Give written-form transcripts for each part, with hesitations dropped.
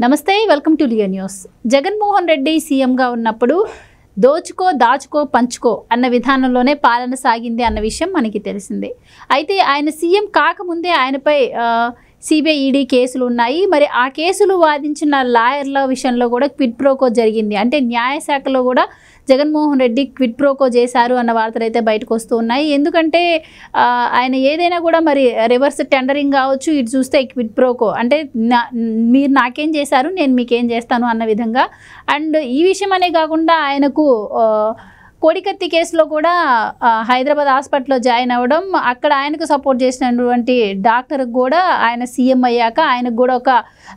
నమస్తే, welcome to Leo news. Jaganmohan Reddy సీఎంగా ఉన్నప్పుడు దోచుకో దాచుకో పంచుకో అన్న విధానంలోనే పాలన సాగింది అన్న విషయం మనకి తెలిసిందే. అయితే ఆయన సీఎం కాకముందే ఆయనపై సిబిఐ ఈడీ కేసులు ఉన్నాయి. మరి ఆ కేసులు వాదించిన లాయర్ల విషయంలో కూడా క్విడ్ ప్రోకో జరిగింది. అంటే న్యాయశాఖలో కూడా జగన్మోహన్ రెడ్డి క్విడ్ ప్రోకో చేశారు అన్న వార్తలు అయితే బయటకు వస్తూ ఉన్నాయి. ఎందుకంటే ఆయన ఏదైనా కూడా మరి రివర్స్ టెండరింగ్ కావచ్చు, ఇటు చూస్తే క్విడ్ ప్రోకో అంటే మీరు నాకేం చేశారు నేను మీకేం చేస్తాను అన్న విధంగా. అండ్ ఈ విషయం అనే కాకుండా ఆయనకు కోడికత్తి కేసులో కూడా హైదరాబాద్ హాస్పిటల్లో జాయిన్ అవ్వడం, అక్కడ ఆయనకు సపోర్ట్ చేసినటువంటి డాక్టర్కి కూడా ఆయన సీఎం అయ్యాక ఆయనకు కూడా ఒక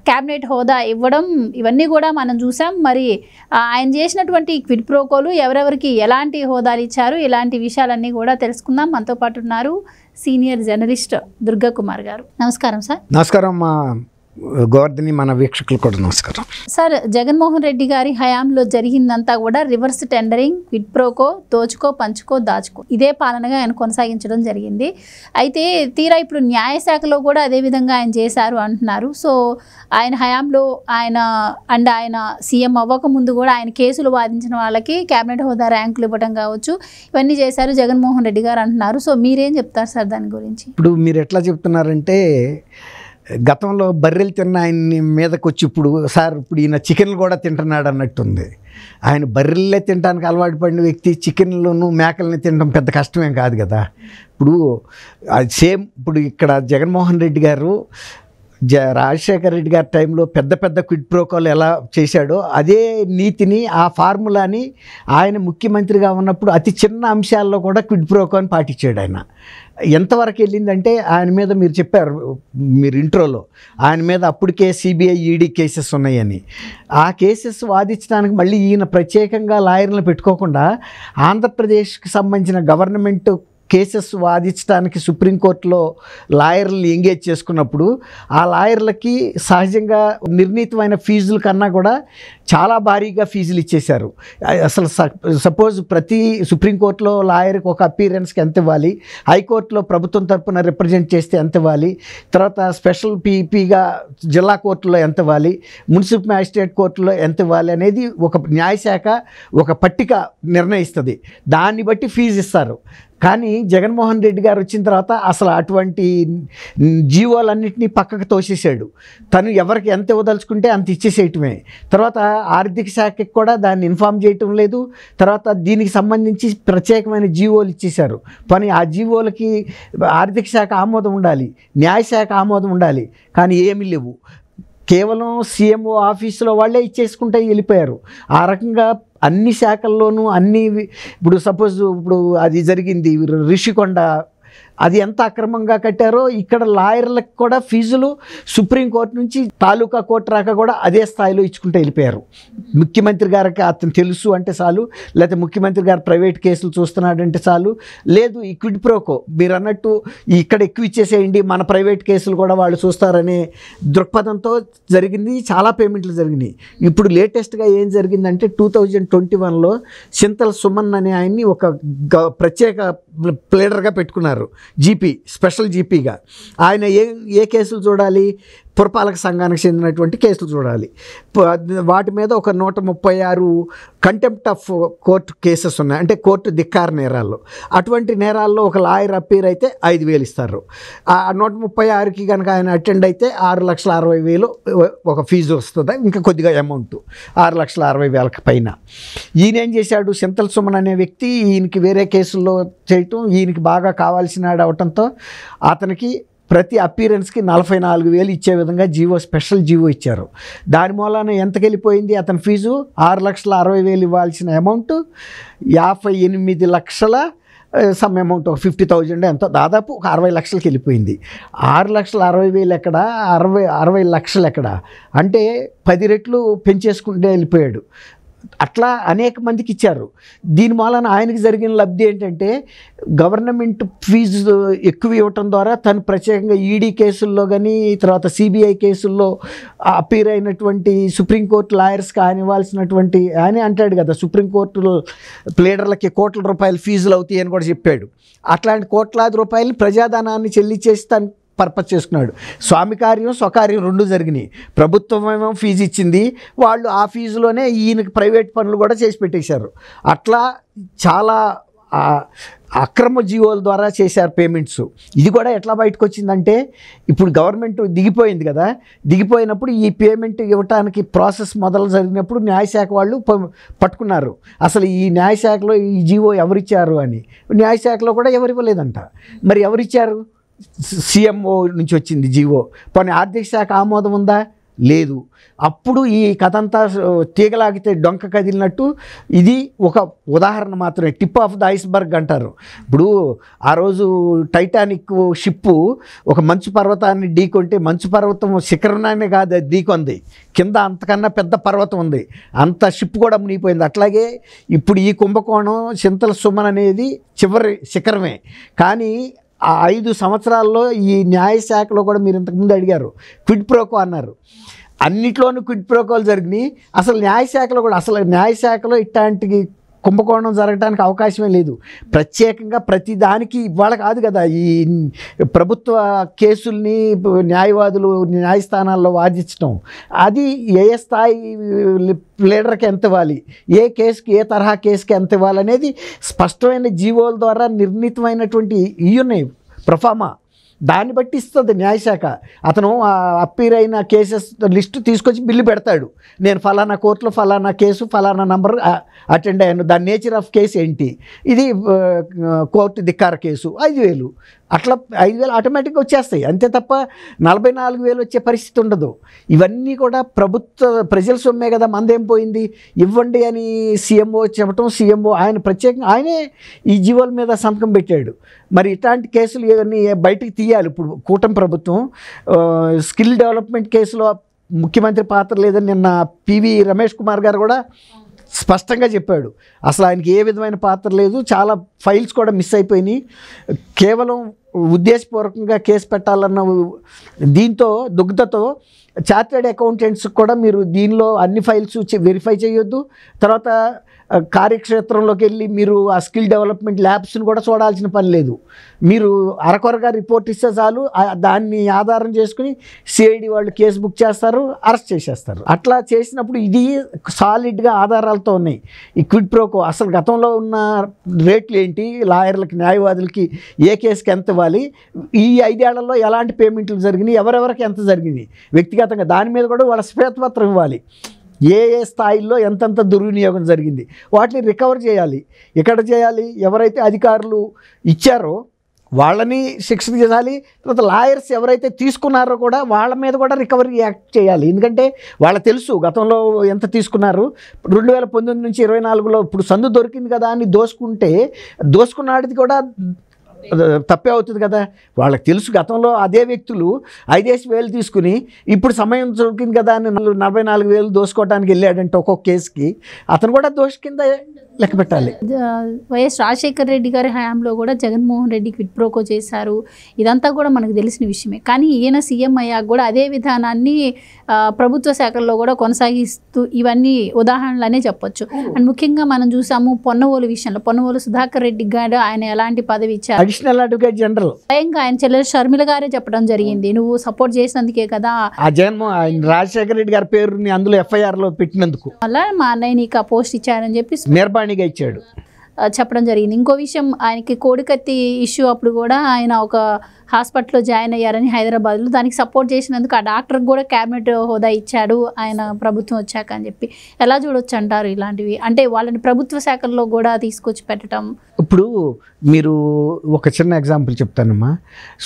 క్యాబినెట్ హోదా ఇవ్వడం, ఇవన్నీ కూడా మనం చూసాం. మరి ఆయన చేసినటువంటి క్విడ్ ప్రోకోలు ఎవరెవరికి ఎలాంటి హోదాలు ఇచ్చారు, ఇలాంటి విషయాలన్నీ కూడా తెలుసుకుందాం. మనతో పాటు ఉన్నారు సీనియర్ జర్నలిస్ట్ దుర్గా కుమార్ గారు. నమస్కారం సార్. నమస్కారం మా గోవర్ధని, మన వీక్షకులు కూడా నమస్కారం సార్. జగన్మోహన్ రెడ్డి గారి హయాంలో జరిగిందంతా కూడా రివర్స్ టెండరింగ్, క్విడ్ ప్రోకో, దోచుకో పంచుకో దాచుకో, ఇదే పాలనగా ఆయన కొనసాగించడం జరిగింది. అయితే తీరా ఇప్పుడు న్యాయశాఖలో కూడా అదే విధంగా ఆయన చేశారు అంటున్నారు. సో ఆయన హయాంలో ఆయన సీఎం అవ్వకముందు కూడా ఆయన కేసులు వాదించిన వాళ్ళకి క్యాబినెట్ హోదా ర్యాంకులు ఇవ్వడం కావచ్చు, ఇవన్నీ చేశారు జగన్మోహన్ రెడ్డి గారు అంటున్నారు. సో మీరేం చెప్తారు సార్ దాని గురించి? ఇప్పుడు మీరు ఎట్లా చెప్తున్నారంటే, గతంలో బర్రెలు తిన్న ఆయన్ని మీదకి వచ్చి ఇప్పుడు సార్ ఇప్పుడు ఈయన చికెన్లు కూడా తింటున్నాడు అన్నట్టుంది. ఆయన బర్రెలే తినడానికి అలవాటు పడిన వ్యక్తి చికెన్లను మేకల్ని తినడం పెద్ద కష్టమేం కాదు కదా. ఇప్పుడు అది సేమ్ ఇప్పుడు ఇక్కడ జగన్మోహన్ రెడ్డి గారు రాజశేఖర రెడ్డి గారి టైంలో పెద్ద పెద్ద క్విడ్ ప్రోకోలు ఎలా చేశాడో అదే నీతిని, ఆ ఫార్ములాని ఆయన ముఖ్యమంత్రిగా ఉన్నప్పుడు అతి చిన్న అంశాల్లో కూడా క్విడ్ ప్రోకోని పాటించాడు. ఆయన ఎంతవరకు వెళ్ళిందంటే, ఆయన మీద మీరు చెప్పారు మీరు ఇంట్రోలో, ఆయన మీద అప్పటికే సిబిఐ ఈడీ కేసెస్ ఉన్నాయని. ఆ కేసెస్ వాదించడానికి మళ్ళీ ఈయన ప్రత్యేకంగా లాయర్లను పెట్టుకోకుండా ఆంధ్రప్రదేశ్కి సంబంధించిన గవర్నమెంట్ కేసెస్ వాదించడానికి సుప్రీంకోర్టులో లాయర్లు ఎంగేజ్ చేసుకున్నప్పుడు ఆ లాయర్లకి సహజంగా నిర్ణీతమైన ఫీజుల కన్నా కూడా చాలా భారీగా ఫీజులు ఇచ్చేశారు. అసలు సపోజ్ ప్రతి సుప్రీంకోర్టులో లాయర్కి ఒక అపీరెన్స్కి ఎంత ఇవ్వాలి, హైకోర్టులో ప్రభుత్వం తరపున రిప్రజెంట్ చేస్తే ఎంత ఇవ్వాలి, తర్వాత స్పెషల్ పీపీగా జిల్లా కోర్టులో ఎంత ఇవ్వాలి, మున్సిపల్ మ్యాజిస్ట్రేట్ కోర్టులో ఎంత ఇవ్వాలి అనేది ఒక న్యాయశాఖ ఒక పట్టిక నిర్ణయిస్తుంది. దాన్ని బట్టి ఫీజు ఇస్తారు. కానీ జగన్మోహన్ రెడ్డి గారు వచ్చిన తర్వాత అసలు అటువంటి జీవోలన్నింటినీ పక్కకు తోసేసాడు. తను ఎవరికి ఎంత ఇవ్వదలుచుకుంటే అంత ఇచ్చేసేయటమే. తర్వాత ఆర్థిక శాఖకి కూడా దాన్ని ఇన్ఫామ్ చేయటం లేదు. తర్వాత దీనికి సంబంధించి ప్రత్యేకమైన జీవోలు ఇచ్చేశారు. కానీ ఆ జీవోలకి ఆర్థిక శాఖ ఆమోదం ఉండాలి, న్యాయశాఖ ఆమోదం ఉండాలి, కానీ ఏమీ లేవు. కేవలం సీఎంఓ ఆఫీసులో వాళ్ళే ఇచ్చేసుకుంటే వెళ్ళిపోయారు. ఆ రకంగా అన్ని శాఖల్లోనూ అన్ని ఇప్పుడు సపోజ్ ఇప్పుడు అది జరిగింది రిషికొండ, అది ఎంత అక్రమంగా కట్టారో ఇక్కడ లాయర్లకు కూడా ఫీజులు సుప్రీంకోర్టు నుంచి తాలూకా కోర్టు రాక కూడా అదే స్థాయిలో ఇచ్చుకుంటూ వెళ్ళిపోయారు. ముఖ్యమంత్రి గారికి అతను తెలుసు అంటే చాలు, లేకపోతే ముఖ్యమంత్రి గారు ప్రైవేట్ కేసులు చూస్తున్నాడంటే చాలు, లేదు ఈ క్విడ్ ప్రోకో మీరు అన్నట్టు ఇక్కడ ఎక్కువ ఇచ్చేసేయండి మన ప్రైవేట్ కేసులు కూడా వాళ్ళు చూస్తారనే దృక్పథంతో జరిగింది. చాలా పేమెంట్లు జరిగినాయి. ఇప్పుడు లేటెస్ట్గా ఏం జరిగిందంటే 2021లో చింతల సుమన్ అనే ఆయన్ని ఒక ప్రత్యేక ప్లేడర్గా పెట్టుకున్నారు, జీపీ, స్పెషల్ జీపీగా. ఆయన ఏ కేసులు చూడాలి, పురపాలక సంఘానికి చెందినటువంటి కేసులు చూడాలి. వాటి మీద ఒక 136 కంటెంప్ట్ ఆఫ్ కోర్టు కేసెస్ ఉన్నాయి, అంటే కోర్టు ధిక్కార నేరాల్లో. అటువంటి నేరాల్లో ఒక లాయర్ అప్పీర్ అయితే 5,000 ఇస్తారు. ఆ 136కి కనుక ఆయన అటెండ్ అయితే 6,60,000 ఒక ఫీజు వస్తుంది, ఇంకా కొద్దిగా అమౌంట్ 6,60,000 పైన. ఈయనేం చేశాడు, చింతల సుమన్ అనే వ్యక్తి ఈయనకి వేరే కేసుల్లో చేయటం, ఈయనకి బాగా కావాల్సిన అవటంతో అతనికి ప్రతి అపీరెన్స్కి 44,000 ఇచ్చే విధంగా స్పెషల్ జీవో ఇచ్చారు. దాని మూలాన ఎంతకి వెళ్ళిపోయింది అతని ఫీజు? 6,60,000 ఇవ్వాల్సిన అమౌంట్ 58 లక్షల సమ్ అమౌంట్, ఒక 50,000 ఎంతో, దాదాపు ఒక 60 లక్షలకి వెళ్ళిపోయింది. 6,60,000 ఎక్కడ, 60 లక్షలు ఎక్కడ అంటే 10 రెట్లు పెంచేసుకుంటే వెళ్ళిపోయాడు. అట్లా అనేక మందికి ఇచ్చారు. దీని మూలన ఆయనకి జరిగిన లబ్ధి ఏంటంటే, గవర్నమెంట్ ఫీజు ఎక్కువ ఇవ్వటం ద్వారా తను ప్రత్యేకంగా ఈడీ కేసుల్లో కానీ తర్వాత సిబిఐ కేసుల్లో అపీర్ అయినటువంటి సుప్రీంకోర్టు లాయర్స్ కానివ్వాల్సినటువంటి, ఆయన అంటాడు కదా సుప్రీంకోర్టు ప్లేడర్లకి కోట్ల రూపాయలు ఫీజులు అవుతాయి అని కూడా చెప్పాడు. అట్లాంటి కోట్లాది రూపాయలు ప్రజాధనాన్ని చెల్లించేసి తను పర్పస్ చేసుకున్నాడు. స్వామి కార్యం స్వకార్యం రెండు జరిగినాయి. ప్రభుత్వం ఏమో ఫీజు ఇచ్చింది, వాళ్ళు ఆ ఫీజులోనే ఈయనకి ప్రైవేట్ పనులు కూడా చేసి పెట్టేశారు. అట్లా చాలా అక్రమ జీవోల ద్వారా చేశారు పేమెంట్స్. ఇది కూడా ఎట్లా బయటకు వచ్చిందంటే, ఇప్పుడు గవర్నమెంట్ దిగిపోయింది కదా, దిగిపోయినప్పుడు ఈ పేమెంట్ ఇవ్వటానికి ప్రాసెస్ మొదలు జరిగినప్పుడు న్యాయశాఖ వాళ్ళు పట్టుకున్నారు. అసలు ఈ న్యాయశాఖలో ఈ జీవో ఎవరిచ్చారు అని. న్యాయశాఖలో కూడా ఎవరు ఇవ్వలేదంట. మరి ఎవరిచ్చారు? సీఎంఓ నుంచి వచ్చింది జీవో. పోనీ ఆర్థిక శాఖ ఆమోదం ఉందా? లేదు. అప్పుడు ఈ కథంతా తీగలాగితే డొంక కదిలినట్టు ఇది ఒక ఉదాహరణ మాత్రమే, టిప్ ఆఫ్ ద ఐస్బర్గ్ అంటారు. ఇప్పుడు ఆ రోజు టైటానిక్ షిప్పు ఒక మంచు పర్వతాన్ని ఢీకొంటే మంచు పర్వతం శిఖరణాన్ని కాదు ఢీకొంది, కింద అంతకన్నా పెద్ద పర్వతం ఉంది, అంత షిప్ కూడా మునిగిపోయింది. అట్లాగే ఇప్పుడు ఈ కుంభకోణం చింతల సుమన్ అనేది చివరి శిఖరమే. కానీ ఆ 5 సంవత్సరాల్లో ఈ న్యాయశాఖలో కూడా మీరు ఇంతకుముందు అడిగారు క్విడ్ ప్రోకో అన్నారు. అన్నిట్లోనూ క్విడ్ ప్రోకోలు జరిగినాయి. అసలు న్యాయశాఖలో ఇట్లాంటి కుంభకోణం జరగడానికి అవకాశమే లేదు. ప్రత్యేకంగా ప్రతి దానికి ఇవాళ కాదు కదా ఈ ప్రభుత్వ కేసుల్ని న్యాయవాదులు న్యాయస్థానాల్లో వాదించడం. అది ఏ స్థాయి లీడర్కి ఎంత ఇవ్వాలి, ఏ కేసుకి ఏ తరహా కేసుకి ఎంత ఇవ్వాలి అనేది స్పష్టమైన జీవోల ద్వారా నిర్ణీతమైనటువంటి ఇవి ఉన్నాయి, ప్రొఫామా. దాన్ని బట్టి ఇస్తుంది న్యాయశాఖ. అతను అప్పీర్ అయిన కేసెస్ లిస్టు తీసుకొచ్చి బిల్లు పెడతాడు. నేను ఫలానా కోర్టులో ఫలానా కేసు ఫలానా నంబర్ అటెండ్ అయ్యాను, దాని నేచర్ ఆఫ్ కేసు ఏంటి, ఇది కోర్టు ధిక్కార కేసు 5,000, అట్లా 5,000 ఆటోమేటిక్గా వచ్చేస్తాయి. అంతే తప్ప 44,000 వచ్చే పరిస్థితి ఉండదు. ఇవన్నీ కూడా ప్రజల సొమ్మే కదా, మందేం పోయింది, ఇవ్వండి అని సీఎంఓ చెప్పటం. సీఎంఓ ఆయన ప్రత్యేకంగా ఆయనే ఈ జీవోల మీద సంతకం పెట్టాడు. మరి ఇట్లాంటి కేసులు ఇవన్నీ బయటికి తీయాలి. ఇప్పుడు కూటమి ప్రభుత్వం స్కిల్ డెవలప్మెంట్ కేసులో ముఖ్యమంత్రి పాత్ర లేదని నిన్న పివి రమేష్ కుమార్ గారు కూడా స్పష్టంగా చెప్పాడు. అసలు ఆయనకి ఏ విధమైన పాత్ర లేదు, చాలా ఫైల్స్ కూడా మిస్ అయిపోయినాయి. కేవలం ఉద్దేశపూర్వకంగా కేసు పెట్టాలన్న దీంతో దుగ్ధతో చార్టెడ్ అకౌంటెంట్స్ కూడా మీరు దీనిలో అన్ని ఫైల్స్ వెరిఫై చేయొద్దు, తర్వాత కార్యక్షేత్రంలోకి వెళ్ళి మీరు ఆ స్కిల్ డెవలప్మెంట్ ల్యాబ్స్ని కూడా చూడాల్సిన పని లేదు. మీరు అరకొరగా రిపోర్ట్ ఇస్తే చాలు, దాన్ని ఆధారం చేసుకుని సిఐడి వాళ్ళు కేసు బుక్ చేస్తారు, అరెస్ట్ చేసేస్తారు. అట్లా చేసినప్పుడు ఇది సాలిడ్గా ఆధారాలతో ఉన్నాయి. ఈ క్విడ్ ప్రోకో అసలు గతంలో ఉన్న రేట్లు ఏంటి, లాయర్లకి న్యాయవాదులకి ఏ కేసుకి ఎంత ఇవ్వాలి, ఈ 5 ఏళ్లలో ఎలాంటి పేమెంట్లు జరిగినాయి, ఎవరెవరికి ఎంత జరిగింది వ్యక్తిగతంగా, దాని మీద కూడా వాళ్ళ శ్వేతపత్రం ఇవ్వాలి. ఏ స్థాయిల్లో ఎంతెంత దుర్వినియోగం జరిగింది వాటిని రికవర్ చేయాలి. ఎక్కడ చేయాలి, ఎవరైతే అధికారులు ఇచ్చారో వాళ్ళని శిక్షణ చేయాలి. తర్వాత లాయర్స్ ఎవరైతే తీసుకున్నారో కూడా వాళ్ళ మీద కూడా రికవరీ యాక్ట్ చేయాలి. ఎందుకంటే వాళ్ళకి తెలుసు గతంలో ఎంత తీసుకున్నారు. 2019 నుంచి 24లో ఇప్పుడు సందు దొరికింది కదా అని దోసుకున్నాడిది కూడా తప్పే అవుతుంది కదా. వాళ్ళకి తెలుసు గతంలో అదే వ్యక్తులు 5,000 తీసుకుని ఇప్పుడు సమయం దొరికింది కదా అని 44,000 దోసుకోవడానికి వెళ్ళాడంటే ఒక్కొక్క కేసుకి అతను కూడా దోషి కింద లెక్క పెట్టాలి. వైఎస్ రాజశేఖర రెడ్డి గారి హయాంలో కూడా జగన్మోహన్ రెడ్డి క్విడ్ ప్రోకో చేశారు. ఇదంతా కూడా మనకు తెలిసిన విషయమే. కానీ ఈయన సీఎం అయ్యాక కూడా అదే విధానాన్ని ప్రభుత్వ శాఖల్లో కూడా కొనసాగిస్తూ ఇవన్నీ ఉదాహరణలనే చెప్పొచ్చు. అండ్ ముఖ్యంగా మనం చూసాము పొన్నవోలు విషయంలో, పొన్నవోలు సుధాకర్ రెడ్డి గారు ఆయన ఎలాంటి పదవి ఇచ్చారు, అడిషనల్ అడ్వకేట్ జనరల్, స్వయంగా ఆయన చెల్లెలు షర్మిల గారే చెప్పడం జరిగింది, నువ్వు సపోర్ట్ చేసినందుకే కదా ఆ జగన్మోహన్ రాజశేఖర రెడ్డి గారి పేరుని అందులో FIRలో పెట్టినందుకు అలా మా అన్నయ్య నీకు ఆ పోస్ట్ ఇచ్చారని చెప్పి నిర్బాణిగా ఇచ్చాడు చెప్పడం జరిగింది. ఇంకో విషయం, ఆయనకి కోడికత్తి ఇష్యూ అప్పుడు కూడా ఆయన ఒక హాస్పిటల్లో జాయిన్ అయ్యారని హైదరాబాద్లో, దానికి సపోర్ట్ చేసినందుకు ఆ డాక్టర్కి కూడా క్యాబినెట్ హోదా ఇచ్చాడు ఆయన ప్రభుత్వం వచ్చాక అని చెప్పి. ఎలా చూడొచ్చు అంటారు ఇలాంటివి? అంటే వాళ్ళని ప్రభుత్వ శాఖల్లో కూడా తీసుకొచ్చి పెట్టడం. ఇప్పుడు మీరు ఒక చిన్న ఎగ్జాంపుల్ చెప్తానమ్మా.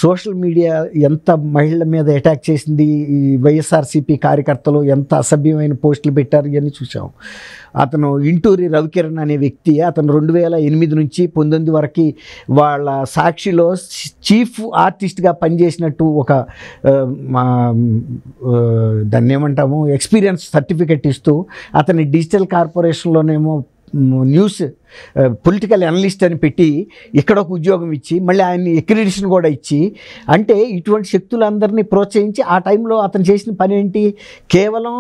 సోషల్ మీడియా ఎంత మహిళల మీద అటాక్ చేసింది, ఈ వైఎస్ఆర్సీపీ కార్యకర్తలు ఎంత అసభ్యమైన పోస్టులు పెట్టారు ఇవన్నీ చూసాం. అతను ఇంటూరి రవికిరణ్ అనే వ్యక్తి, అతను 2008 నుంచి 19 వరకు వాళ్ళ సాక్షిలో చీఫ్ ఆర్టిస్ట్గా పనిచేసినట్టు ఒక దాన్ని ఏమంటాము ఎక్స్పీరియన్స్ సర్టిఫికెట్ ఇస్తూ అతని డిజిటల్ కార్పొరేషన్లోనేమో న్యూస్ పొలిటికల్ అనలిస్ట్ అని పెట్టి ఇక్కడ ఒక ఉద్యోగం ఇచ్చి మళ్ళీ ఆయన్ని అక్రిడిటేషన్ కూడా ఇచ్చి, అంటే ఇటువంటి శక్తులందరినీ ప్రోత్సహించి ఆ టైంలో అతను చేసిన పని ఏంటి, కేవలం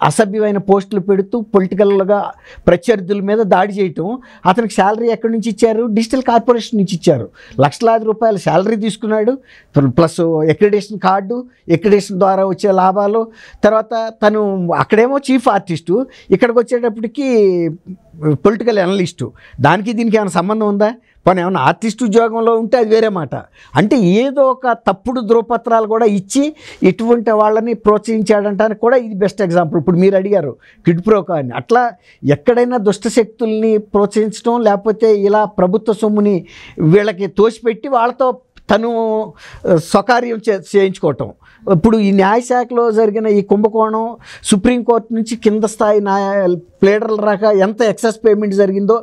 అసభ్యమైన పోస్టులు పెడుతూ పొలిటికల్గా ప్రత్యర్థుల మీద దాడి చేయటం. అతనికి శాలరీ ఎక్కడి నుంచి ఇచ్చారు? డిజిటల్ కార్పొరేషన్ నుంచి ఇచ్చారు. లక్షలాది రూపాయల శాలరీ తీసుకున్నాడు, ప్లస్ ఎక్రిడేషన్ కార్డు, ఎక్రిడేషన్ ద్వారా వచ్చే లాభాలు. తర్వాత తను అక్కడేమో చీఫ్ ఆర్టిస్టు, ఇక్కడికి వచ్చేటప్పటికి పొలిటికల్ అనలిస్టు. దానికి దీనికి ఏమైనా సంబంధం ఉందా? పని ఏమన్నా ఆర్టిస్ట్ ఉద్యోగంలో ఉంటే అది వేరే మాట. అంటే ఏదో ఒక తప్పుడు ధ్రువపత్రాలు కూడా ఇచ్చి ఇటువంటి వాళ్ళని ప్రోత్సహించాడంటానికి కూడా ఇది బెస్ట్ ఎగ్జాంపుల్. ఇప్పుడు మీరు అడిగారు కిడ్ ప్రోకా అని. అట్లా ఎక్కడైనా దుష్టశక్తుల్ని ప్రోత్సహించడం, లేకపోతే ఇలా ప్రభుత్వ సొమ్ముని వీళ్ళకి తోసిపెట్టి వాళ్ళతో తను స్వకార్యం చేయించుకోవటం. ఇప్పుడు ఈ న్యాయశాఖలో జరిగిన ఈ కుంభకోణం సుప్రీంకోర్టు నుంచి కింద స్థాయి ప్లేడర్ల రాక ఎంత ఎక్సెస్ పేమెంట్ జరిగిందో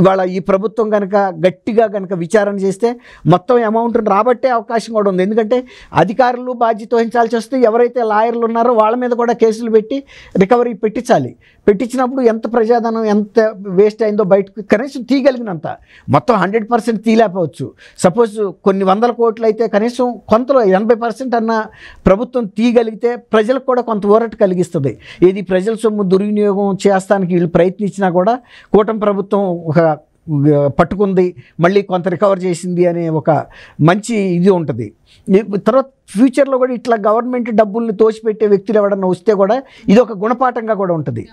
ఇవాళ ఈ ప్రభుత్వం కనుక గట్టిగా కనుక విచారణ చేస్తే మొత్తం అమౌంట్ రాబట్టే అవకాశం కూడా ఉంది. ఎందుకంటే అధికారులు బాధ్యత వహించాల్సి వస్తే ఎవరైతే లాయర్లు ఉన్నారో వాళ్ళ మీద కూడా కేసులు పెట్టి రికవరీ పెట్టించాలి. పెట్టించినప్పుడు ఎంత ప్రజాధనం ఎంత వేస్ట్ అయిందో బయటకు కనీసం తీయగలిగినంత, మొత్తం 100% తీయలేకపోవచ్చు. సపోజ్ కొన్ని వందల కోట్లు అయితే కనీసం కొంతలో 80% అన్న ప్రభుత్వం తీయగలిగితే ప్రజలకు కూడా కొంత ఊరట కలిగిస్తుంది. ఏది ప్రజల సొమ్ము దుర్వినియోగం చేస్తానికి వీళ్ళు ప్రయత్నించినా కూడా కూటమి ప్రభుత్వం ఒక పట్టుకుంది, మళ్ళీ కొంత రికవర్ చేసింది అనే ఒక మంచి ఇది ఉంటుంది. తర్వాత ఫ్యూచర్లో కూడా ఇట్లా గవర్నమెంట్ డబ్బుల్ని తోసిపెట్టే వ్యక్తులు ఎవడన్నా వస్తే కూడా ఇది ఒక గుణపాఠంగా కూడా ఉంటుంది.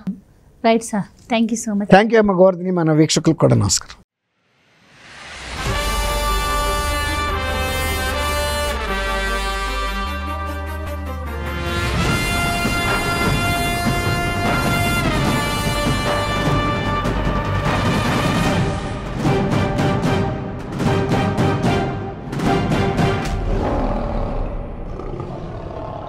Right sir, thank you so much. Thank you అమ్మ గోవర్ధని. మన వీక్షకులకు కూడా నమస్కారం.